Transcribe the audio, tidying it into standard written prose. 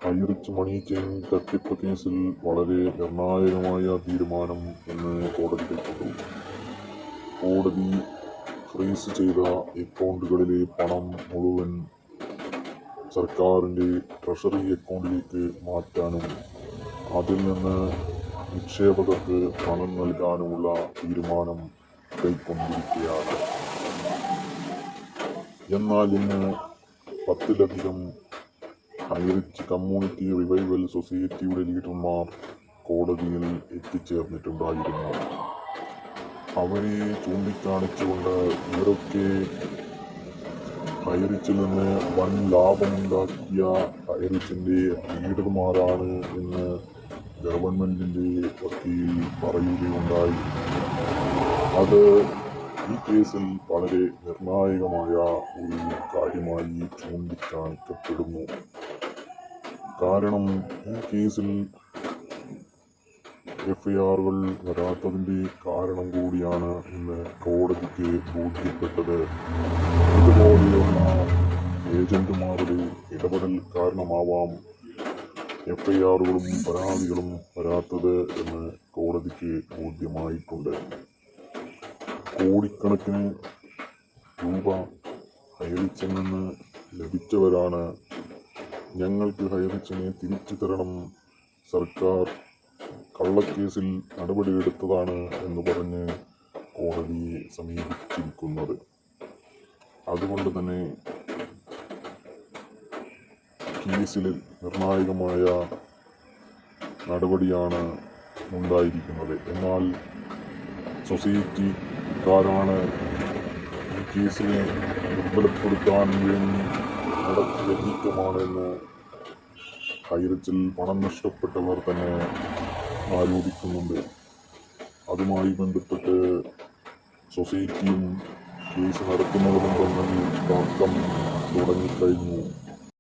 ഐറിച്ച് മണി chain തട്ടിപ്പ് കേസിൽ വളരെ നിർണായകമായ തീരുമാനം എന്ന് കോടതി കൈക്കൊണ്ടു. കോടതി ഫ്രീസ് ചെയ്ത അക്കൗണ്ടുകളിലെ പണം മുഴുവൻ സർക്കാരിൻ്റെ ട്രഷറി അക്കൗണ്ടിലേക്ക് മാറ്റാനും അതിൽ നിന്ന് നിക്ഷേപകർക്ക് പണം നൽകാനുമുള്ള തീരുമാനം കൈക്കൊണ്ടിരിക്കുകയാണ്. എന്നാൽ ഇന്ന് 10-ലധികം ഐറിച്ച് കമ്മ്യൂണിറ്റി റിവൈവൽ സൊസൈറ്റിയുടെ ലീഡർമാർ കോടതിയിൽ എത്തിച്ചേർന്നിട്ടുണ്ടായിരുന്നു. അവരെ ചൂണ്ടിക്കാണിച്ചുകൊണ്ട് ഇവരൊക്കെ ഐറിച്ചിൽ നിന്ന് വൻ ലാഭമുണ്ടാക്കിയ ഐറിച്ചിൻ്റെ ലീഡർമാരാണ് എന്ന് ഗവൺമെൻറ്റിൻ്റെ വക്കീൽ പറയുകയുണ്ടായി. അത് ഈ കേസിൽ വളരെ നിർണായകമായ ഒരു കാര്യമായി ചൂണ്ടിക്കാണിക്കപ്പെടുന്നു. കാരണം ഈ കേസിൽ എഫ്ഐആറുകൾ വരാത്തതിൻ്റെ കാരണം കൂടിയാണ് ഇന്ന് കോടതിക്ക് ബോധ്യപ്പെട്ടത്. ഇതുപോലെയുള്ള ഏജന്റുമാരുടെ ഇടപെടൽ കാരണമാവാം എഫ്ഐആറുകളും പരാതികളും വരാത്തത് എന്ന് കോടതിക്ക് ബോധ്യമായിട്ടുണ്ട്. കോടിക്കണക്കിന് രൂപ ഐറിച്ചിൽ നിന്ന് ലഭിച്ചവരാണ് ഞങ്ങൾക്ക് ഐറിച്ചിനെ തിരിച്ചു തരണം, സർക്കാർ കള്ളക്കേസിൽ നടപടിയെടുത്തതാണ് എന്ന് പറഞ്ഞ് കോടതിയെ സമീപിച്ചിരിക്കുന്നത്. അതുകൊണ്ട് തന്നെ കേസിൽ നിർണായകമായ നടപടിയാണ് ഉണ്ടായിരിക്കുന്നത്. എന്നാൽ സൊസൈറ്റിക്കാരാണ് ഈ കേസിനെ ദുർബലപ്പെടുത്താൻ വേണ്ടി നടത്തിയ നീക്കമാണെന്ന് ഐറിച്ചിൽ പണം നഷ്ടപ്പെട്ടവർ തന്നെ ആരോപിക്കുന്നുണ്ട്. അതുമായി ബന്ധപ്പെട്ട് സൊസൈറ്റിയും കേസ് നടത്തുന്നവരും തമ്മിൽ തർക്കം തുടങ്ങിക്കഴിഞ്ഞു.